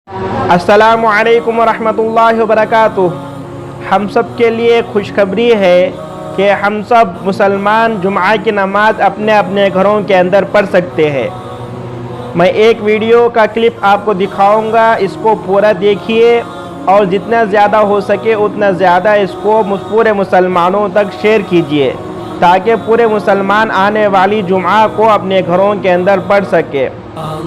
अस्सलामु अलैकुम वरहमतुल्लाहि वबरकातुह। हम सब के लिए खुशखबरी है कि हम सब मुसलमान जुम्आ की नमाज़ अपने अपने घरों के अंदर पढ़ सकते हैं। मैं एक वीडियो का क्लिप आपको दिखाऊंगा, इसको पूरा देखिए और जितना ज़्यादा हो सके उतना ज़्यादा इसको पूरे मुसलमानों तक शेयर कीजिए ताकि पूरे मुसलमान आने वाली जुम्आ को अपने घरों के अंदर पढ़ सके।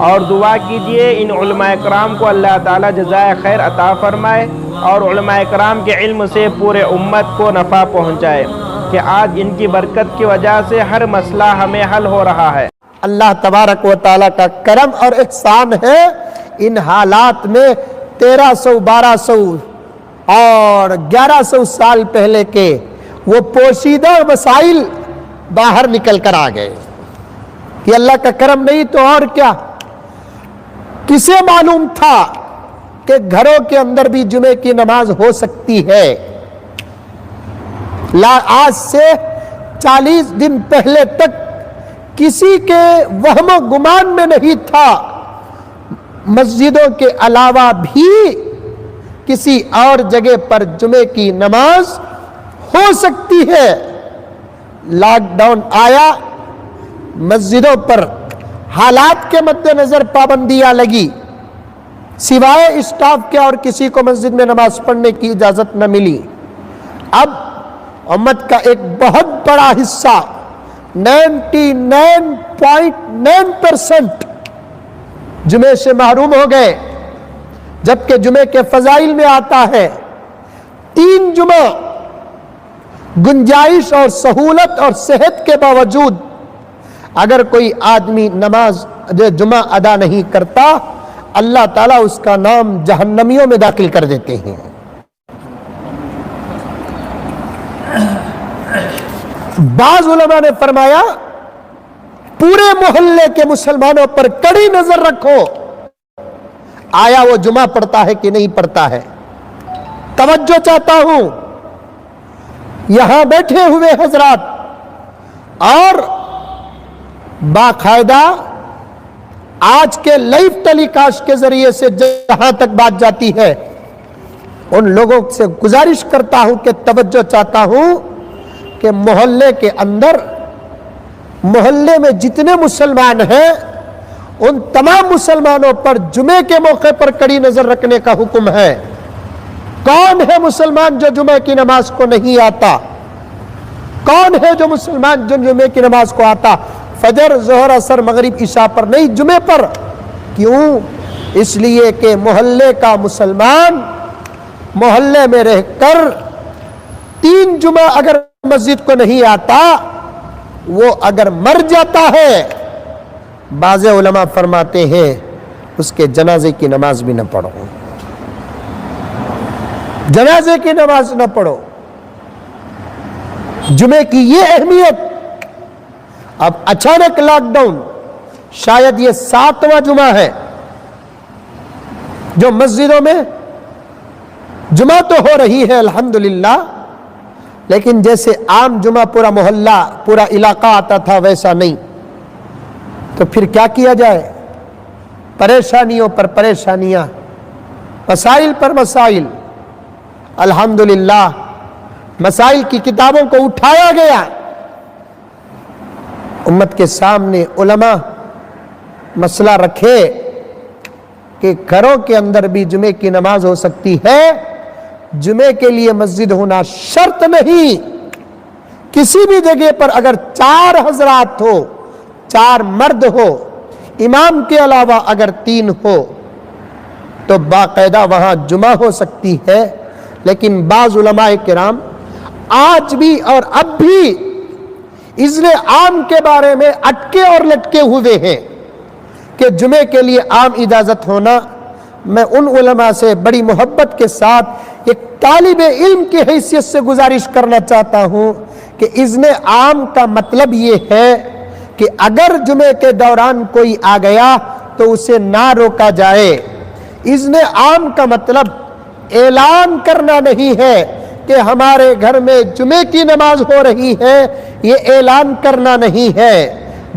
और दुआ कीजिए इन उलमाए कराम को अल्लाह ताला जज़ाए खैर अता फरमाए और उलमाए कराम के इल्म से पूरे उम्मत को नफ़ा पहुँचाए कि आज इनकी बरकत की वजह से हर मसला हमें हल हो रहा है। अल्लाह तबारक व तआला का करम और एहसान है। इन हालात में 1300, 1200 और 1100 साल पहले के वो पोशीदा मसाइल बाहर निकल कर आ गए कि अल्लाह का करम नहीं तो और क्या। किसे मालूम था कि घरों के अंदर भी जुमे की नमाज हो सकती है। आज से 40 दिन पहले तक किसी के वहम गुमान में नहीं था मस्जिदों के अलावा भी किसी और जगह पर जुमे की नमाज हो सकती है। लॉकडाउन आया, मस्जिदों पर हालात के मद्देनजर पाबंदियां लगी, सिवाय स्टाफ के और किसी को मस्जिद में नमाज पढ़ने की इजाजत न मिली। अब उम्मत का एक बहुत बड़ा हिस्सा 99.9% जुमे से महरूम हो गए, जबकि जुमे के फजाइल में आता है 3 जुमा गुंजाइश और सहूलत और सेहत के बावजूद अगर कोई आदमी नमाज जुमा अदा नहीं करता, अल्लाह ताला उसका नाम जहन्नमियों में दाखिल कर देते हैं। बाज़ उलमा ने फरमाया पूरे मोहल्ले के मुसलमानों पर कड़ी नजर रखो, आया वो जुमा पढ़ता है कि नहीं पढ़ता है। तवज्जो चाहता हूं यहां बैठे हुए हजरात और बाकायदा आज के लाइव टेलीकास्ट के जरिए से जहां तक बात जाती है, उन लोगों से गुजारिश करता हूं कि तवज्जो चाहता हूं कि मोहल्ले के अंदर, मोहल्ले में जितने मुसलमान हैं उन तमाम मुसलमानों पर जुमे के मौके पर कड़ी नजर रखने का हुक्म है। कौन है मुसलमान जो जुमे की नमाज को नहीं आता? कौन है जो मुसलमान जो जुमे की नमाज को आता? फजर, जोहर, असर, मगरिब, इशा पर नहीं, जुमे पर। क्यों? इसलिए कि मोहल्ले का मुसलमान मोहल्ले में रहकर 3 जुमा अगर मस्जिद को नहीं आता, वो अगर मर जाता है, बाज़े उलमा फरमाते हैं उसके जनाजे की नमाज भी न पढ़ो, जनाजे की नमाज न पढ़ो। जुमे की ये अहमियत। अब अचानक लॉकडाउन, शायद ये 7वां जुमा है जो मस्जिदों में जुमा तो हो रही है अल्हम्दुलिल्लाह, लेकिन जैसे आम जुमा पूरा मोहल्ला, पूरा इलाका आता था वैसा नहीं। तो फिर क्या किया जाए? परेशानियों पर परेशानियां, मसाइल पर मसाइल। अल्हम्दुलिल्लाह मसाइल की किताबों को उठाया गया, उम्मत के सामने उलमा मसला रखे कि घरों के अंदर भी जुमे की नमाज हो सकती है। जुमे के लिए मस्जिद होना शर्त नहीं, किसी भी जगह पर अगर 4 हजरात हो, 4 मर्द हो, इमाम के अलावा अगर 3 हो तो बाकायदा वहां जुमा हो सकती है। लेकिन बाज़ उलमाए किराम आज भी और अब भी इज़्ने आम के बारे में अटके और लटके हुए हैं कि जुमे के लिए आम इजाजत होना। मैं उन उलमा से बड़ी मोहब्बत के साथ एक तालिबे इल्म की हैसियत से गुजारिश करना चाहता हूं कि इज़्ने आम का मतलब ये है कि अगर जुमे के दौरान कोई आ गया तो उसे ना रोका जाए। इज़्ने आम का मतलब ऐलान करना नहीं है कि हमारे घर में जुमे की नमाज हो रही है, ये ऐलान करना नहीं है।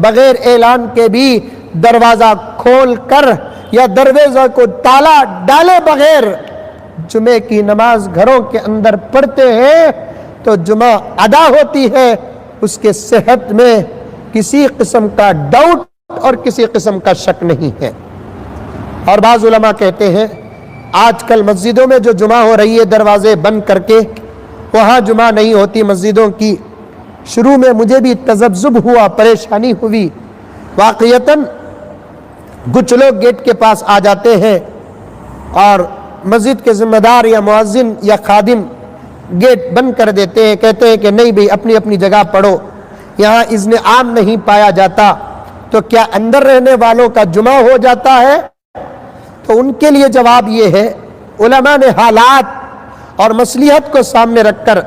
बगैर ऐलान के भी दरवाजा खोल कर یا دروازہ کو تالا ڈالے بغیر جمعے کی نماز گھروں کے اندر پڑھتے ہیں تو جمعہ ادا ہوتی ہے، اس کے صحت میں کسی قسم کا ڈاؤٹ اور کسی قسم کا شک نہیں ہے۔ اور بعض علماء کہتے ہیں آج کل مسجدوں میں جو جمعہ ہو رہی ہے دروازے بند کر کے، وہاں جمعہ نہیں ہوتی مسجدوں کی۔ شروع میں مجھے بھی تذبذب ہوا، پریشانی ہوئی، واقعتاً کچھ لوگ گیٹ کے پاس آ جاتے ہیں اور مسجد کے ذمہ دار یا مؤذن یا خادم گیٹ بند کر دیتے ہیں، کہتے ہیں کہ نہیں بھئی اپنی اپنی جگہ پڑھو، یہاں اذن عام نہیں پایا جاتا۔ تو کیا اندر رہنے والوں کا جمعہ ہو جاتا ہے؟ تو ان کے لیے جواب یہ ہے، علماء نے حالات اور مصلحت کو سامنے رکھ کر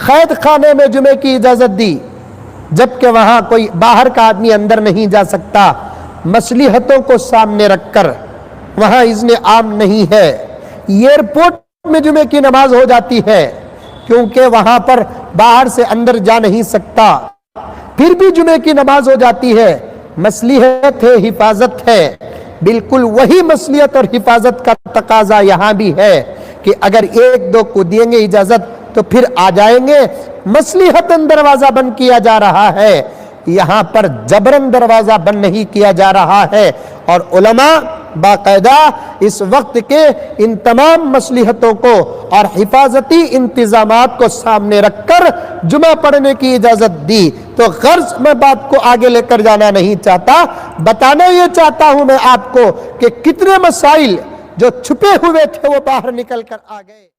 قید خانے میں جمعے کی اجازت دی، جبکہ وہاں کوئی باہر کا آدمی اندر نہیں جا سکتا۔ مصلحتوں کو سامنے رکھ کر وہاں اذن عام نہیں ہے۔ ایئرپورٹ میں جمعے کی نماز ہو جاتی ہے کیونکہ وہاں پر باہر سے اندر جا نہیں سکتا، پھر بھی جمعے کی نماز ہو جاتی ہے۔ مصلحت ہے، حفاظت ہے، بالکل وہی مصلحت اور حفاظت کا تقاضا یہاں بھی ہے کہ اگر ایک دو کو دیں گے اجازت تو پھر آ جائیں گے۔ مصلحتاً دروازہ بند کیا جا رہا ہے، یہاں پر جبراً دروازہ بند نہیں کیا جا رہا ہے۔ اور علماء باقاعدہ اس وقت کے ان تمام مصلحتوں کو اور حفاظتی انتظامات کو سامنے رکھ کر جمعہ پڑھنے کی اجازت دی۔ تو غرض میں بات کو آگے لے کر جانا نہیں چاہتا، بتانا یہ چاہتا ہوں میں آپ کو کہ کتنے مسائل جو چھپے ہوئے تھے وہ باہر نکل کر آ گئے۔